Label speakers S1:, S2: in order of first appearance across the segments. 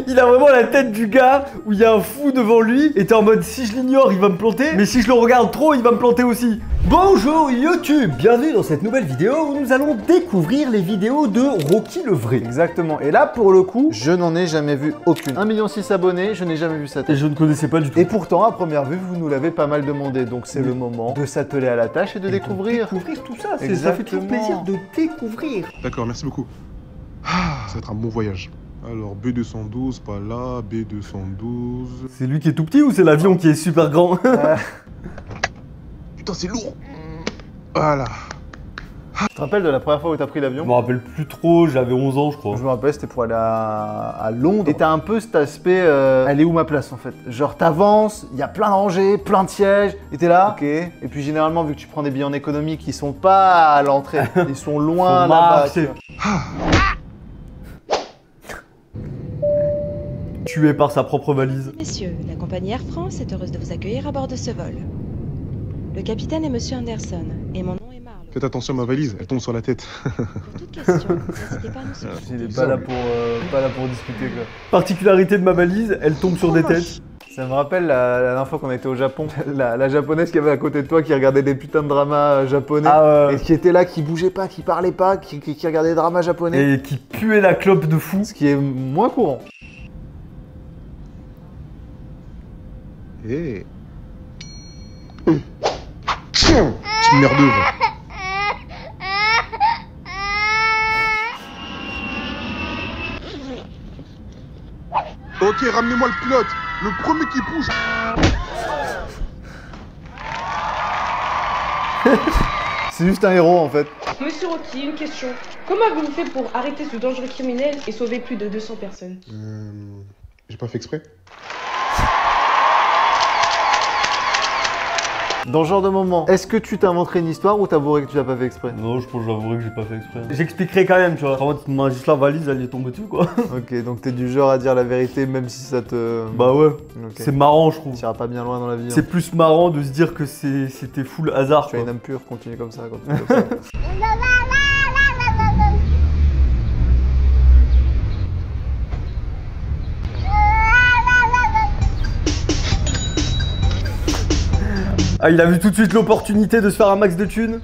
S1: Il a vraiment la tête du gars où il y a un fou devant lui et t'es en mode si je l'ignore il va me planter, mais si je le regarde trop il va me planter aussi. Bonjour YouTube, bienvenue dans cette nouvelle vidéo où nous allons découvrir les vidéos de Rocky le Vrai.
S2: Exactement, et là pour le coup, je n'en ai jamais vu aucune. 1,6 million abonnés, je n'ai jamais vu ça.
S1: Et je ne connaissais pas du tout.
S2: Et pourtant, à première vue, vous nous l'avez pas mal demandé, donc c'est le moment de s'atteler à la tâche et de découvrir.
S1: Découvrir tout ça, ça fait toujours plaisir de découvrir.
S3: D'accord, merci beaucoup. Ça va être un bon voyage. Alors, B212, pas là, B212...
S1: C'est lui qui est tout petit ou c'est l'avion qui est super grand?
S3: Putain, c'est lourd. Voilà.
S2: Tu te rappelles de la première fois où t'as pris l'avion?
S1: Je me rappelle plus trop, j'avais 11 ans je crois.
S2: Je me rappelle, c'était pour aller à Londres. Et t'as un peu cet aspect, elle est où ma place en fait? Genre t'avances, il y a plein de rangées, plein de sièges, et t'es là, ok. Et puis généralement, vu que tu prends des billets en économie qui sont pas à l'entrée, ils sont loin là-bas.
S1: Tué par sa propre valise.
S4: Messieurs, la compagnie Air France est heureuse de vous accueillir à bord de ce vol. Le capitaine est Monsieur Anderson et mon nom est Marlowe.
S3: Faites attention à ma valise, elle tombe sur la tête.
S4: Pour toute question, n'hésitez pas à nous solliciter.
S2: Il est pas là pour discuter quoi.
S1: Particularité de ma valise, elle tombe sur des têtes.
S2: Ça me rappelle la dernière fois qu'on était au Japon, la japonaise qui avait à côté de toi qui regardait des putains de dramas japonais et qui était là, qui bougeait pas, qui parlait pas, qui regardait des dramas japonais.
S1: Et qui puait la clope de fou.
S2: Ce qui est moins courant.
S3: Hé Petite merdeuse. Ok, ramenez-moi le pilote. Le premier qui bouge.
S2: C'est juste un héros en fait.
S5: Monsieur Rocky, une question. Comment avez-vous fait pour arrêter ce dangereux criminel et sauver plus de 200 personnes?
S3: J'ai pas fait exprès.
S2: Dans ce genre de moment, est-ce que tu t'inventerais une histoire ou t'avouerais que tu l'as pas fait exprès?
S1: Non, je pense que j'avouerais que j'ai pas fait exprès. J'expliquerai quand même, tu vois. Vraiment, tu te manges juste la valise, elle est tombée dessus, quoi.
S2: Ok, donc t'es du genre à dire la vérité même si ça te...
S1: Bah ouais,
S2: okay.
S1: C'est marrant, je trouve.
S2: Tu iras pas bien loin dans la vie.
S1: C'est plus marrant de se dire que c'était full hasard,
S2: Tu as
S1: quoi.
S2: une âme pure, continue comme ça, continue comme ça.
S1: Ah, il a vu tout de suite l'opportunité de se faire un max de thunes.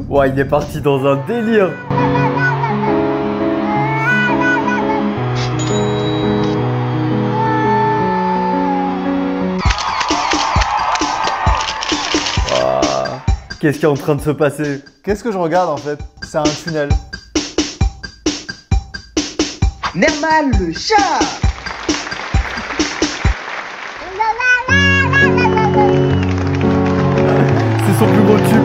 S1: Ouais, il est parti dans un délire. Qu'est-ce qui est en train de se passer?
S2: Qu'est-ce que je regarde en fait? C'est un tunnel.
S6: Nermal le chat.
S1: C'est son plus gros tube.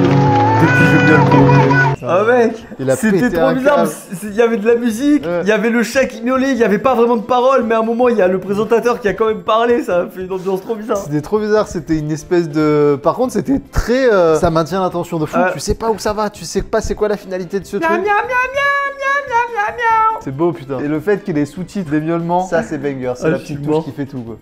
S1: Depuis je viens le premier. Ah mec, c'était trop bizarre. Il y avait de la musique, il y avait le chat qui miaulait, il n'y avait pas vraiment de paroles, mais à un moment il y a le présentateur qui a quand même parlé, ça a fait une ambiance trop bizarre.
S2: C'était trop bizarre, c'était une espèce de... Par contre c'était très... Ça maintient l'attention de fou, tu sais pas où ça va, tu sais pas c'est quoi la finalité de ce truc. C'est beau putain. Et le fait qu'il ait sous-titres des miaulements, ça c'est banger, c'est la petite touche qui fait tout quoi.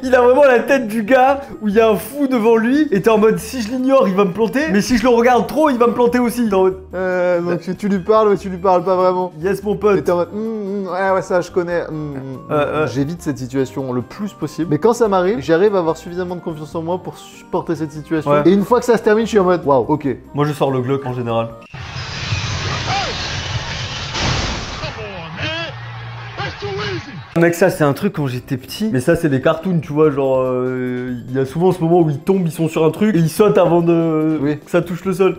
S1: Il a vraiment la tête du gars où il y a un fou devant lui et t'es en mode si je l'ignore il va me planter, mais si je le regarde trop il va me planter aussi. Donc
S2: tu lui parles mais tu lui parles pas vraiment.
S1: Yes mon pote.
S2: Et t'es en mode ouais ça je connais. J'évite cette situation le plus possible. Mais quand ça m'arrive, j'arrive à avoir suffisamment de confiance en moi pour supporter cette situation. Et une fois que ça se termine, je suis en mode waouh, ok.
S1: Moi je sors le Glock en général. Mec, ça c'est un truc quand j'étais petit, mais ça c'est des cartoons, tu vois, genre il y a souvent ce moment où ils tombent, ils sont sur un truc et ils sautent avant que ça touche le sol.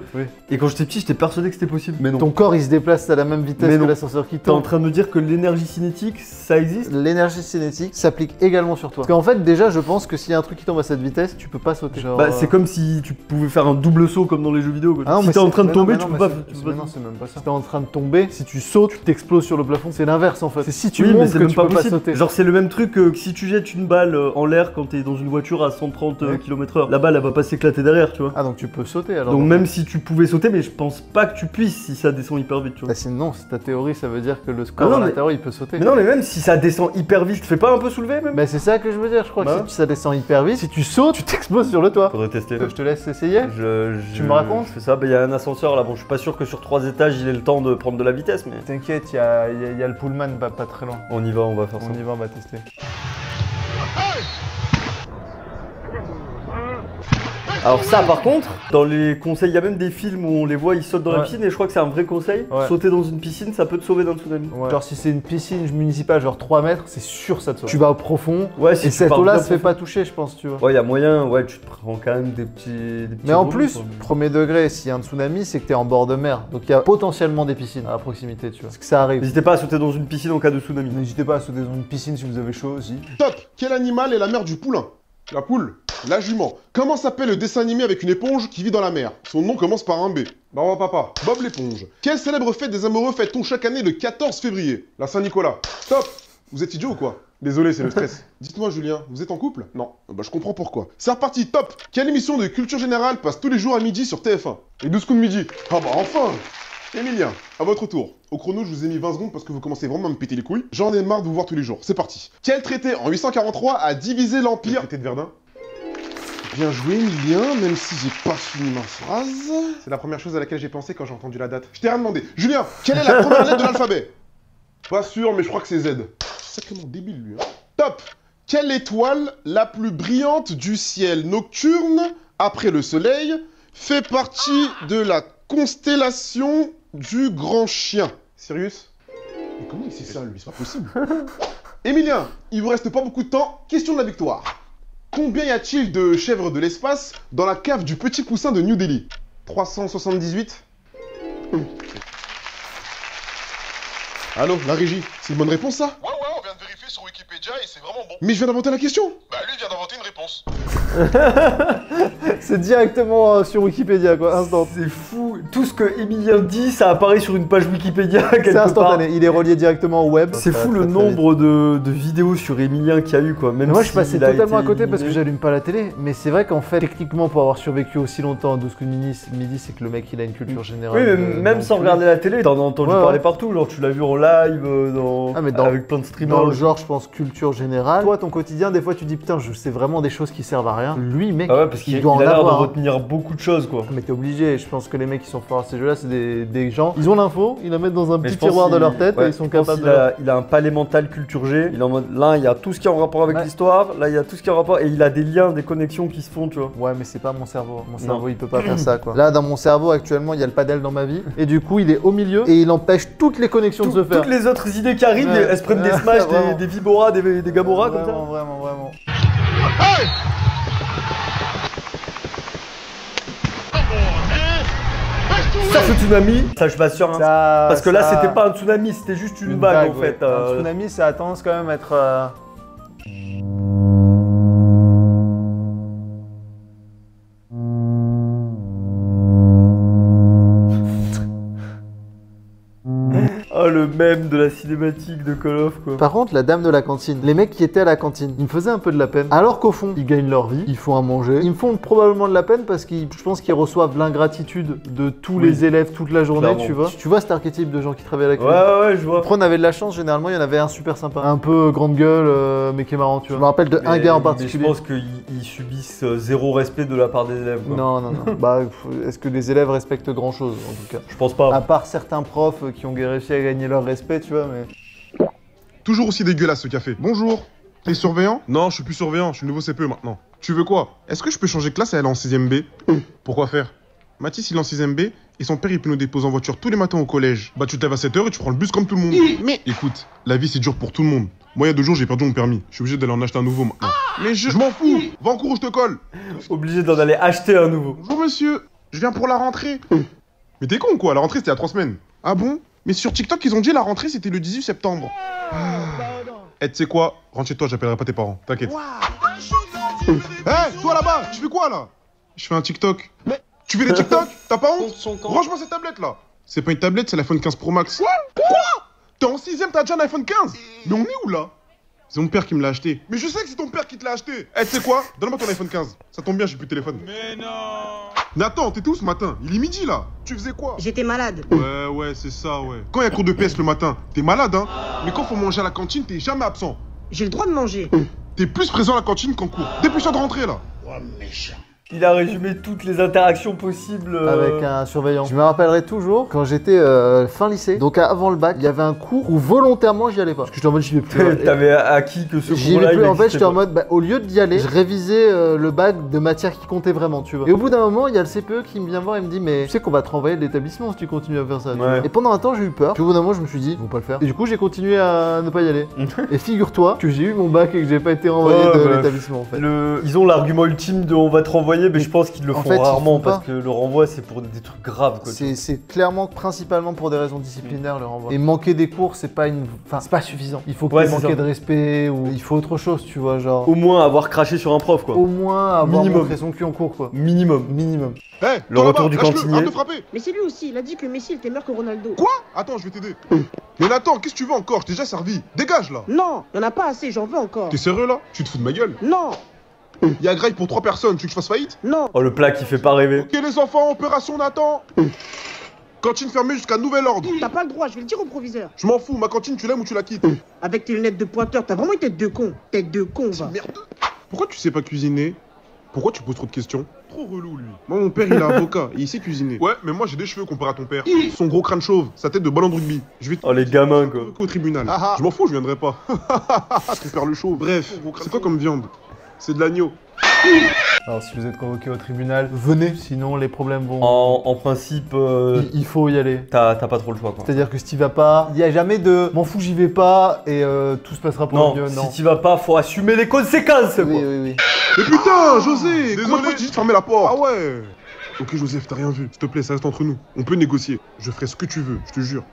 S1: Et quand j'étais petit, j'étais persuadé que c'était possible, mais non.
S2: Ton corps il se déplace à la même vitesse que l'ascenseur qui tombe.
S1: T'es en train de me dire que l'énergie cinétique, ça existe?
S2: L'énergie cinétique s'applique également sur toi. Parce qu'en fait, déjà, je pense que s'il y a un truc qui tombe à cette vitesse, tu peux pas sauter. Genre,
S1: bah, c'est comme si tu pouvais faire un double saut comme dans les jeux vidéo. Quoi.
S2: Ah non,
S1: si t'es en train de tomber, tu peux pas.
S2: Non, c'est même pas ça. Si t'es en train de tomber, si tu sautes, tu t'exploses sur le plafond. C'est l'inverse en fait. C'est si tu montes
S1: mais c'est
S2: que
S1: même
S2: tu
S1: pas
S2: peux
S1: possible.
S2: sauter.
S1: Genre c'est le même truc que si tu jettes une balle en l'air quand t'es dans une voiture à 130 km/h. La balle elle va pas s'éclater derrière, tu vois.
S2: Ah donc tu peux sauter alors.
S1: Donc même si tu pouvais sauter, mais je pense pas que tu puisses si ça descend hyper vite, tu vois.
S2: Bah sinon, c'est ta théorie, ça veut dire que le score à l'intérieur il peut sauter.
S1: Mais non mais même si ça descend hyper vite, tu fais pas un peu soulever même?
S2: Bah c'est ça que je veux dire, je crois que si ça descend hyper vite, si tu sautes, tu t'exploses sur le toit.
S1: Faudrait tester.
S2: Je te laisse essayer. Tu me racontes?
S1: Je fais ça, bah il y a un ascenseur là, bon je suis pas sûr que sur 3 étages il ait le temps de prendre de la vitesse mais...
S2: T'inquiète, il y a le pullman pas très loin.
S1: On y va, on va faire ça.
S2: On y va, on va tester.
S1: Alors ça par contre, dans les conseils, il y a même des films où on les voit, ils sautent dans la piscine et je crois que c'est un vrai conseil. Sauter dans une piscine, ça peut te sauver d'un tsunami.
S2: Genre si c'est une piscine municipale, genre 3 mètres, c'est sûr ça te sauve. Tu vas au profond,
S1: si
S2: et cette eau-là se fait pas toucher, je pense, tu vois.
S1: Ouais, il y a moyen, tu te prends quand même des petits
S2: mais en plus, premier degré, s'il y a un tsunami, c'est que t'es en bord de mer. Donc il y a potentiellement des piscines à proximité, tu vois. Parce que ça arrive.
S1: N'hésitez pas à sauter dans une piscine en cas de tsunami.
S2: N'hésitez pas à sauter dans une piscine si vous avez chaud aussi.
S3: Top. Quel animal est la mère du poulain? La poule. La jument. Comment s'appelle le dessin animé avec une éponge qui vit dans la mer? Son nom commence par un B. Bah papa. Bob l'éponge. Quelle célèbre fête des amoureux fête-t-on chaque année le 14 février? La Saint-Nicolas. Top. Vous êtes idiot ou quoi? Désolé, c'est le stress. Dites-moi Julien, vous êtes en couple? Non. Bah je comprends pourquoi. C'est reparti, top. Quelle émission de culture générale passe tous les jours à midi sur TF1? Les 12 coups de midi. Ah bah enfin. Emilien, à votre tour. Au chrono, je vous ai mis 20 secondes parce que vous commencez vraiment à me péter les couilles. J'en ai marre de vous voir tous les jours. C'est parti. Quel traité en 843 a divisé l'Empire? Le traité de Verdun. Bien joué, Emilien, même si j'ai pas fini ma phrase. C'est la première chose à laquelle j'ai pensé quand j'ai entendu la date. Je t'ai rien demandé. Julien, quelle est la première lettre de l'alphabet? Pas sûr, mais je crois que c'est Z. Sacrément débile, lui. Hein. Top. Quelle étoile la plus brillante du ciel nocturne, après le soleil, fait partie de la constellation du Grand Chien? Sirius? Mais comment il sait ça, lui? C'est pas possible. Emilien, il vous reste pas beaucoup de temps. Question de la victoire. Combien y a-t-il de chèvres de l'espace dans la cave du Petit Poussin de New Delhi? 378. Allô, la régie, c'est une bonne réponse ça?
S7: Ouais, on vient de vérifier sur Wikipédia et c'est vraiment bon.
S3: Mais je viens d'inventer la question.
S7: Bah lui vient d'inventer une réponse.
S2: C'est directement sur Wikipédia quoi, instant.
S1: C'est fou, tout ce que Emilien dit, ça apparaît sur une page Wikipédia quelque part.
S2: C'est instantané, il est relié directement au web.
S1: C'est fou le nombre de vidéos sur Emilien qu'il y a eu quoi. Même
S2: moi je passais totalement à côté parce que j'allume pas la télé, mais c'est vrai qu'en fait, techniquement pour avoir survécu aussi longtemps à 12 coups de midi, c'est que le mec il a une culture générale.
S1: Oui, mais même sans regarder la télé, t'en as entendu parler partout, genre tu l'as vu en live, avec plein de streamers.
S2: Dans le genre, je pense, culture générale. Toi, ton quotidien, des fois tu dis putain, je sais vraiment des choses qui servent à rien. Lui, mec,
S1: parce qu'il a l'air de retenir beaucoup de choses quoi.
S2: Mais t'es obligé, je pense que les mecs qui sont forts à ces jeux-là, c'est des gens. Ils ont l'info, ils la mettent dans un petit tiroir de leur tête et ils sont capables de.
S1: Il a un palais mental culture G. Il est en mode là, il y a tout ce qui est en rapport avec l'histoire, là, il y a tout ce qui est en rapport et il a des liens, des connexions qui se font, tu vois.
S2: Ouais, mais c'est pas mon cerveau. Mon cerveau, il peut pas faire ça quoi. Là, dans mon cerveau, actuellement, il y a le padel dans ma vie et du coup, il est au milieu et il empêche toutes les connexions de se faire.
S1: Toutes les autres idées qui arrivent, elles se prennent des smash, des Vibora, des Gamora comme ça.
S2: Vraiment.
S1: Ça, ce tsunami, ça je suis pas sûr. Hein. Parce que là, c'était pas un tsunami, c'était juste une vague en fait.
S2: Un tsunami, ça a tendance quand même à être.
S1: Oh, le mème de la cinématique de Call of quoi.
S2: Par contre, la dame de la cantine, les mecs qui étaient à la cantine, ils me faisaient un peu de la peine. Alors qu'au fond, ils gagnent leur vie, ils font à manger. Ils me font probablement de la peine parce que je pense qu'ils reçoivent l'ingratitude de tous les élèves toute la journée, tu vois. Tu vois cet archétype de gens qui travaillent à la cuisine?
S1: Ouais, je vois.
S2: Après, on avait de la chance, généralement, il y en avait un super sympa. Un peu grande gueule, mais qui est marrant, tu vois. Je me rappelle de un gars en particulier.
S1: Je pense qu'ils subissent zéro respect de la part des élèves. Quoi.
S2: Non. Bah, est-ce que les élèves respectent grand chose, en tout cas?
S1: Je pense pas.
S2: À part certains profs qui ont réussi à gagner leur respect, tu vois, mais...
S3: Toujours aussi dégueulasse ce café. Bonjour. T'es surveillant? Non, je suis plus surveillant, je suis nouveau CPE maintenant. Tu veux quoi? Est-ce que je peux changer de classe et aller en 6ème B? Pourquoi faire? Mathis il est en 6ème B et son père il peut nous déposer en voiture tous les matins au collège. Bah tu te lèves à 7h et tu prends le bus comme tout le monde. Mais écoute, la vie c'est dur pour tout le monde. Moi il y a 2 jours j'ai perdu mon permis. Je suis obligé d'aller en acheter un nouveau maintenant. Mais je m'en fous. Va en cours ou je te colle.
S1: Obligé d'en aller acheter un nouveau.
S3: Bonjour monsieur, je viens pour la rentrée. Mais t'es con quoi, la rentrée c'était il y a 3 semaines. Ah bon? Mais sur TikTok ils ont dit la rentrée c'était le 18 septembre. Eh tu sais quoi? Rentre chez toi, j'appellerai pas tes parents, t'inquiète. Hé, toi là-bas, tu fais quoi là? Je fais un TikTok. Mais tu fais des TikTok? T'as pas honte? Range-moi cette tablette là. C'est pas une tablette, c'est l'iPhone 15 Pro Max. Quoi? T'es en 6ème, t'as déjà un iPhone 15? Mais on est où là? C'est mon père qui me l'a acheté. Mais je sais que c'est ton père qui te l'a acheté. Eh, tu sais quoi? Donne-moi ton iPhone 15. Ça tombe bien, j'ai plus de téléphone. Mais non. Nathan, t'étais où ce matin? Il est midi là. Tu faisais quoi?
S6: J'étais malade.
S3: Ouais, c'est ça, ouais. Quand il y a cours de PS le matin, t'es malade, hein? Mais quand faut manger à la cantine, t'es jamais absent.
S6: J'ai le droit de manger.
S3: T'es plus présent à la cantine qu'en cours. Dépêche-toi de rentrer là.
S1: Oh, méchant. Il a résumé toutes les interactions possibles
S2: avec un surveillant. Je me rappellerai toujours quand j'étais fin lycée, donc avant le bac, il y avait un cours où volontairement j'y allais pas. Parce que j'étais en mode j'y vais plus.
S1: T'avais acquis que ce
S2: j'y vais plus. En fait, j'étais en mode au lieu d'y aller, je révisais le bac de matières qui comptaient vraiment, tu vois. Et au bout d'un moment, il y a le CPE qui me vient voir et me dit mais tu sais qu'on va te renvoyer de l'établissement si tu continues à faire ça.
S1: Ouais.
S2: Et pendant un temps, j'ai eu peur. Puis au bout d'un moment, je me suis dit ils vont pas le faire. Et du coup, j'ai continué à ne pas y aller. Et figure-toi que j'ai eu mon bac et que j'ai pas été renvoyé de l'établissement en fait.
S1: Ils ont l'argument ultime de on va te renvoyer, mais je pense qu'ils le font rarement
S2: pas.
S1: parce que le renvoi c'est pour des trucs graves quoi.
S2: C'est clairement principalement pour des raisons disciplinaires le renvoi. Et manquer des cours c'est pas c'est pas suffisant. Il faut qu'il y ait manqué de respect ou il faut autre chose, tu vois, genre.
S1: Au moins avoir craché sur un prof quoi.
S2: Au moins avoir montré son cul en cours quoi.
S1: Minimum.
S3: Hey,
S1: le retour du cantinier.
S3: Arrête de frapper.
S6: Mais c'est lui aussi, il a dit que Messi était meilleur que Ronaldo.
S3: Quoi? Attends, je vais t'aider. Mais Nathan, qu'est-ce que tu veux encore? Je t'ai déjà servi. Dégage là.
S6: Non, y'en a pas assez, j'en veux encore.
S3: T'es sérieux là? Tu te fous de ma gueule?
S6: Non.
S3: Il y a graille pour 3 personnes, tu veux que je fasse faillite?
S6: Non.
S1: Oh le plat qui fait pas rêver.
S3: Ok les enfants, opération Nathan. Cantine fermée jusqu'à nouvel ordre.
S6: T'as pas le droit, je vais le dire au proviseur.
S3: Je m'en fous, ma cantine tu l'aimes ou tu la quittes?
S6: Avec tes lunettes de pointeur, t'as vraiment une tête de con. Tête de con, va.
S3: Merde. Pourquoi tu sais pas cuisiner? Pourquoi tu poses trop de questions? Trop relou lui. Moi mon père il est avocat et il sait cuisiner. Ouais mais moi j'ai des cheveux comparé à ton père. Son gros crâne chauve, sa tête de ballon de rugby. Je vais
S1: oh les gamins quoi.
S3: Au tribunal. Je m'en fous, je viendrai pas. Ton père le chauve. Bref, c'est quoi comme viande? C'est de l'agneau.
S2: Alors si vous êtes convoqué au tribunal, venez, sinon les problèmes vont...
S1: En principe...
S2: il faut y aller.
S1: T'as pas trop le choix quoi.
S2: C'est-à-dire que si t'y vas pas, il y a jamais de m'en fous j'y vais pas et tout se passera pour le mieux. Non,
S1: si t'y vas pas, faut assumer les conséquences quoi.
S2: Oui.
S3: Mais putain, José! Désolé, tu dis de fermer la porte. Ah ouais. Ok Joseph, t'as rien vu. S'il te plaît, ça reste entre nous. On peut négocier. Je ferai ce que tu veux, je te jure.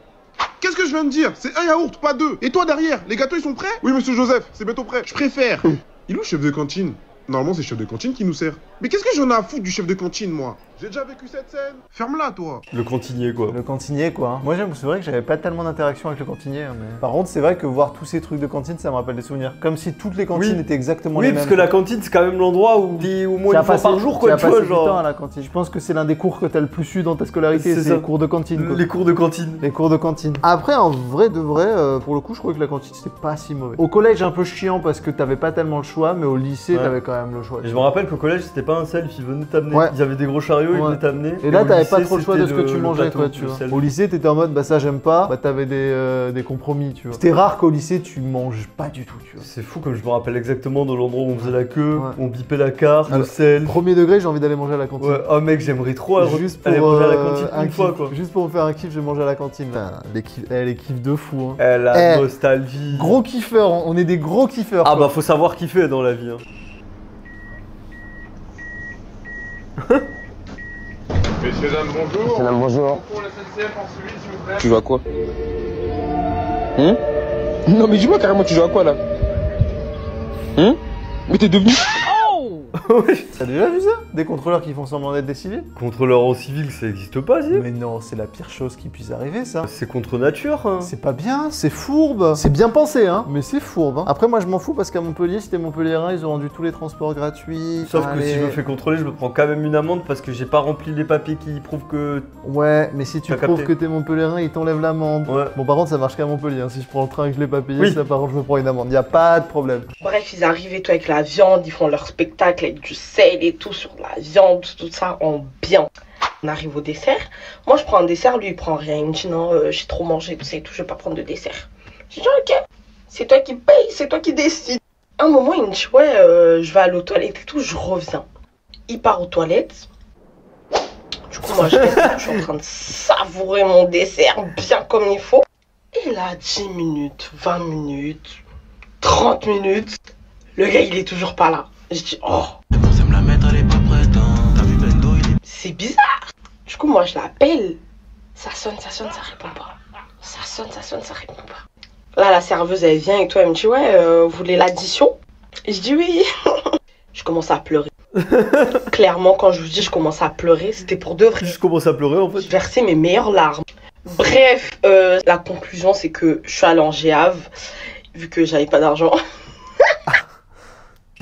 S3: Qu'est-ce que je viens de dire? C'est un yaourt, pas 2. Et toi derrière, les gâteaux ils sont prêts? Oui monsieur Joseph, c'est bientôt prêt. Je préfère. Il est où le chef de cantine? Normalement, c'est le chef de cantine qui nous sert. Mais qu'est-ce que j'en ai à foutre du chef de cantine, moi? J'ai déjà vécu cette scène. Ferme-la, toi.
S1: Le cantinier, quoi.
S2: Le cantinier, quoi. Moi, c'est vrai que j'avais pas tellement d'interaction avec le cantinier. Mais... Par contre, c'est vrai que voir tous ces trucs de cantine, ça me rappelle des souvenirs. Comme si toutes les cantines étaient exactement les mêmes.
S1: Oui, parce que la cantine, c'est quand même l'endroit où t'es au moins une fois par jour, quoi.
S2: Tu vas passer du temps à la cantine. Je pense que c'est l'un des cours que t'as le plus eu dans ta scolarité. C'est les cours de cantine, quoi.
S1: Les cours de cantine.
S2: Les cours de cantine. Après, en vrai de vrai, pour le coup, je crois que la cantine, c'était pas si mauvais. Au collège, un peu chiant parce que t'avais pas tellement le choix, mais au lycée, t'avais quand même le choix.
S1: Et je me rappelle qu'au collège, c'était pas un self, ils venaient t'amener. Ils avaient des gros chariots, ils venaient t'amener.
S2: Et là, t'avais pas trop le choix de ce que tu mangeais, quoi, tu vois. Au lycée, t'étais en mode, bah ça j'aime pas, bah t'avais des compromis, tu vois. C'était rare qu'au lycée, tu manges pas du tout, tu vois.
S1: C'est fou comme je me rappelle exactement de l'endroit où on faisait la queue, où on bipait la carte, le sel.
S2: Premier degré, j'ai envie d'aller manger à la cantine.
S1: Ouais, oh mec, j'aimerais trop
S2: juste pour
S1: aller manger à la cantine une fois, quoi.
S2: Juste pour me faire un kiff, je vais manger à la cantine. Les kiffs de fou, hein.
S1: La nostalgie.
S2: Gros kiffeurs, on est des gros kiffeurs.
S1: Ah bah faut savoir kiffer dans la vie, hein.
S7: Messieurs, dames, bonjour.
S8: Messieurs, dames, bonjour.
S7: Pour la SNCF en civil, s'il vous plaît.
S8: Tu joues à quoi? Non mais dis-moi carrément, tu joues à quoi là? Mais t'es devenu...
S2: T'as déjà vu ça? Des contrôleurs qui font semblant d'être des civils?
S1: Contrôleur en civil, ça existe pas, si?
S2: Mais non, c'est la pire chose qui puisse arriver, ça.
S1: C'est contre nature, hein.
S2: C'est pas bien, c'est fourbe. C'est bien pensé, hein, mais c'est fourbe, hein. Après, moi, je m'en fous parce qu'à Montpellier, c'était Montpellierin, ils ont rendu tous les transports gratuits.
S1: Sauf que si je me fais contrôler, je me prends quand même une amende parce que j'ai pas rempli les papiers qui prouvent que...
S2: Ouais, mais si tu prouves que t'es Montpellierin, ils t'enlèvent l'amende. Ouais. Bon, par contre, ça marche qu'à Montpellier, hein. Si je prends le train et que je l'ai pas payé, ça, par contre, je me prends une amende. Y a pas de problème.
S5: Bref, ils arrivent et tout avec la viande, ils font leur spectacle avec du sel et tout sur la viande, tout ça en bien. On arrive au dessert. Moi, je prends un dessert, lui, il prend rien. Il me dit non, j'ai trop mangé, tout ça et tout, je vais pas prendre de dessert. Je dis ok, c'est toi qui paye, c'est toi qui décide. À un moment, il me dit ouais, je vais aller aux toilettes et tout, je reviens. Il part aux toilettes. Du coup, moi, je suis en train de savourer mon dessert bien comme il faut. Et là, 10 minutes, 20 minutes, 30 minutes, le gars, il est toujours pas là. Je dis oh. C'est bizarre. Du coup, moi, je l'appelle. Ça sonne, ça répond pas. Ça sonne, ça répond pas. Là, la serveuse, elle vient et toi, elle me dit ouais, vous voulez l'addition? Et je dis oui. Je commence à pleurer. Clairement, quand je vous dis je commence à pleurer, c'était pour de vrai.
S1: Je commence à pleurer, en fait.
S5: Je versais mes meilleures larmes. Bref, la conclusion, c'est que je suis allée en Géave, vu que j'avais pas d'argent.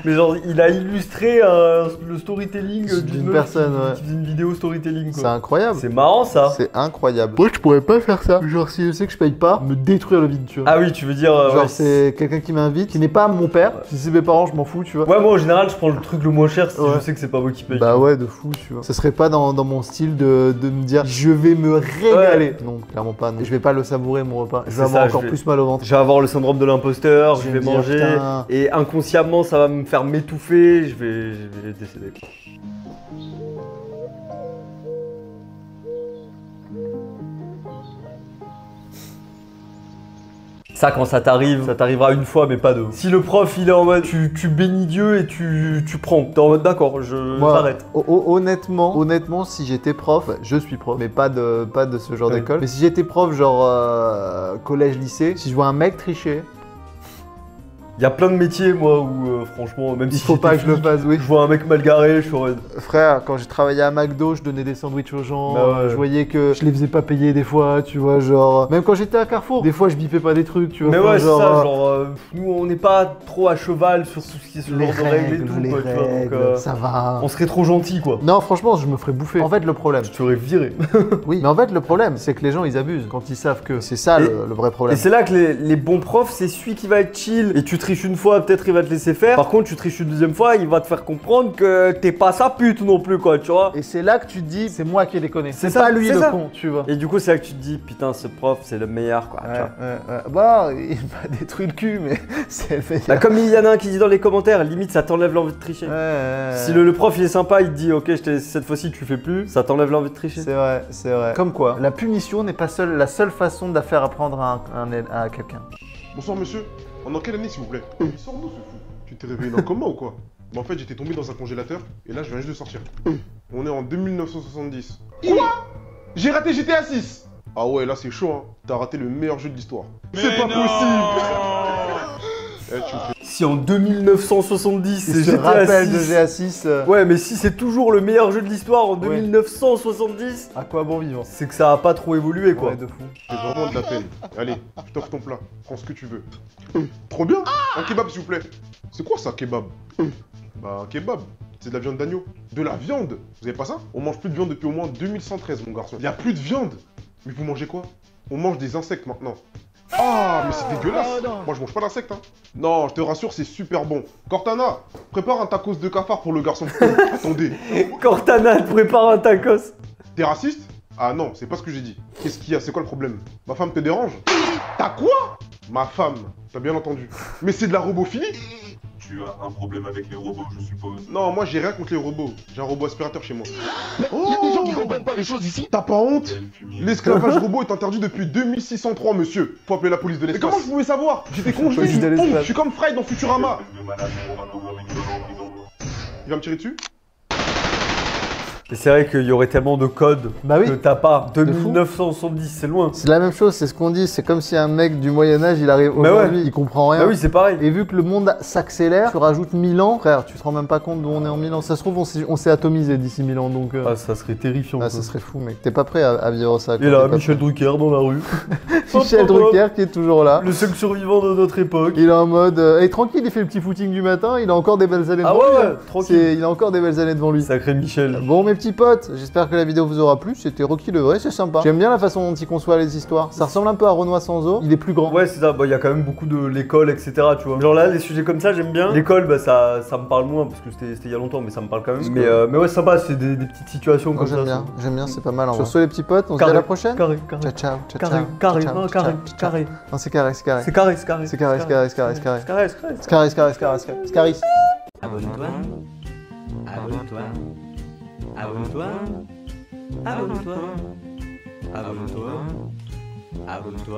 S1: Mais genre, il a illustré le storytelling d'une
S2: personne,
S1: d'une vidéo storytelling, quoi.
S2: C'est incroyable.
S1: C'est marrant, ça.
S2: C'est incroyable. Moi, je pourrais pas faire ça. Genre, si je sais que je paye pas, me détruire le vide, tu vois.
S1: Ah oui, tu veux dire...
S2: genre, ouais, c'est quelqu'un qui m'invite, qui n'est pas mon père. Ouais. Si c'est mes parents, je m'en fous, tu vois.
S1: Ouais, moi, en général, je prends le truc le moins cher si je sais que c'est pas moi qui paye.
S2: Bah ouais, de fou, tu vois. Ce serait pas dans mon style de me dire, je vais me régaler. Non, clairement pas. Non. Je vais pas le savourer, mon repas. Je vais avoir encore plus mal au ventre.
S1: Je vais avoir le syndrome de l'imposteur, je vais manger. Putain. Et inconsciemment, ça va me faire m'étouffer. Je vais décéder. Ça, quand ça t'arrivera une fois, mais pas deux. Si le prof, il est en mode, tu bénis Dieu et tu prends. T'es en mode, d'accord, j'arrête.
S2: Honnêtement, si j'étais prof, je suis prof, mais pas de ce genre d'école. Mais si j'étais prof, genre collège-lycée, si je vois un mec tricher...
S1: Il y a plein de métiers, moi, où franchement, même si
S2: il faut pas que je le fasse, oui.
S1: Je vois un mec mal garé, je suis en mode...
S2: Frère, quand j'ai travaillé à McDo, je donnais des sandwichs aux gens, bah ouais. Je voyais que je les faisais pas payer des fois, tu vois, genre... Même quand j'étais à Carrefour, des fois je bipais pas des trucs, tu vois.
S1: Mais ouais, genre, c'est ça, genre, nous on n'est pas trop à cheval sur tout ce qui est ce genre de règles et tout, quoi, tu vois, donc,
S2: ça va.
S1: On serait trop gentil, quoi.
S2: Non, franchement, je me ferais bouffer. En fait, le problème...
S1: Je te ferais virer.
S2: Oui, mais en fait, le problème, c'est que les gens, ils abusent quand ils savent que... C'est ça, le vrai problème.
S1: Et c'est là que les bons profs, c'est celui qui va être chill, et tu triches une fois, peut-être il va te laisser faire. Par contre, tu triches une deuxième fois, il va te faire comprendre que t'es pas sa pute non plus, quoi, tu vois.
S2: Et c'est là que tu te dis, c'est moi qui ai déconné. C'est pas lui le con, tu vois.
S1: Et du coup, c'est là que tu te dis, putain, ce prof, c'est le meilleur, quoi.
S2: Bah, il m'a détruit le cul, mais c'est le meilleur.
S1: Bah, comme il y en a un qui dit dans les commentaires, limite, ça t'enlève l'envie de tricher. Si le prof, il est sympa, il te dit, ok, cette fois-ci, tu fais plus, ça t'enlève l'envie de tricher.
S2: C'est vrai, c'est vrai. Comme quoi, la punition n'est pas la seule façon de faire apprendre à quelqu'un.
S3: Bonsoir, monsieur. En quelle année, s'il vous plaît? Sors-nous, ce fou. Tu t'es réveillé dans comment ou quoi? Bah en fait j'étais tombé dans un congélateur et là je viens juste de sortir. On est en 2970. Quoi? J'ai raté GTA 6. Ah ouais là c'est chaud hein. T'as raté le meilleur jeu de l'histoire. C'est pas possible.
S1: Si en 2970 c'est
S2: GTA 6 de GTA 6
S1: Ouais mais si c'est toujours le meilleur jeu de l'histoire en 2970,
S2: à quoi bon vivant?
S1: C'est que ça a pas trop évolué quoi.
S2: Ouais, de fou.
S3: J'ai vraiment de la peine. Allez, je t'offre ton plat. Prends ce que tu veux. Trop bien. Un kebab s'il vous plaît. C'est quoi ça kebab? Bah un kebab, c'est de la viande d'agneau. De la viande? Vous avez pas ça? On mange plus de viande depuis au moins 2113 mon garçon. Il y a plus de viande. Mais vous mangez quoi? On mange des insectes maintenant. Ah, mais c'est dégueulasse. Moi, je mange pas d'insectes, hein. Non, je te rassure, c'est super bon. Cortana, prépare un tacos de cafard pour le garçon. Attendez.
S1: Cortana, prépare un tacos.
S3: T'es raciste? Ah non, c'est pas ce que j'ai dit. Qu'est-ce qu'il y a? C'est quoi le problème? Ma femme te dérange? T'as quoi? Ma femme, t'as bien entendu. Mais c'est de la robophilie?
S7: Tu as un problème avec les robots, je suppose.
S3: Non, moi j'ai rien contre les robots. J'ai un robot aspirateur chez moi.
S6: Oh, il y a des gens qui comprennent pas les choses ici.
S3: T'as pas honte? L'esclavage robot est interdit depuis 2603, monsieur. Faut appeler la police de l'espace. Mais comment je pouvais savoir? J'étais congelé, je suis comme Fry dans Futurama. Il va me tirer dessus?
S1: Et c'est vrai qu'il y aurait tellement de codes que t'as pas. 2970, c'est loin.
S2: C'est la même chose, c'est ce qu'on dit. C'est comme si un mec du Moyen-Âge, il arrive aujourd'hui, il comprend rien.
S1: Bah oui, c'est pareil.
S2: Et vu que le monde s'accélère, tu rajoutes 1000 ans, frère, tu te rends même pas compte d'où on est en 1000 ans. Ça se trouve, on s'est atomisé d'ici 1000 ans, donc...
S1: Ah, ça serait terrifiant.
S2: Ah, ça serait fou, mec. T'es pas prêt à vivre ça.
S1: Et là, Michel Drucker dans la rue.
S2: Michel Drucker qui est toujours là.
S1: Le seul survivant de notre époque.
S2: Il est en mode... tranquille, il fait le petit footing du matin, il a encore des belles années devant lui.
S1: Ah ouais, tranquille.
S2: Il a encore des belles années devant lui.
S1: Sacré Michel.
S2: Bon, mes petits potes, j'espère que la vidéo vous aura plu, c'était Rocky le vrai, c'est sympa. J'aime bien la façon dont il conçoit les histoires. Ça ressemble un peu à Renoir Sanzo, il est plus grand.
S1: Ouais, c'est ça, il y a quand même beaucoup de l'école, etc. Tu vois. Genre là, les sujets comme ça, j'aime bien. L'école, bah ça me parle moins parce que c'était il y a longtemps, mais ça me parle quand même. Mais ouais, sympa, c'est des petites situations comme ça.
S2: J'aime bien, c'est pas mal. Sur ce, les petits potes, on se dit à la prochaine.
S1: Carré.
S2: Ciao.
S1: Carré. Non, carré.
S2: Non, c'est carré.
S1: C'est carré.
S9: Abonne-toi. Abonne-toi.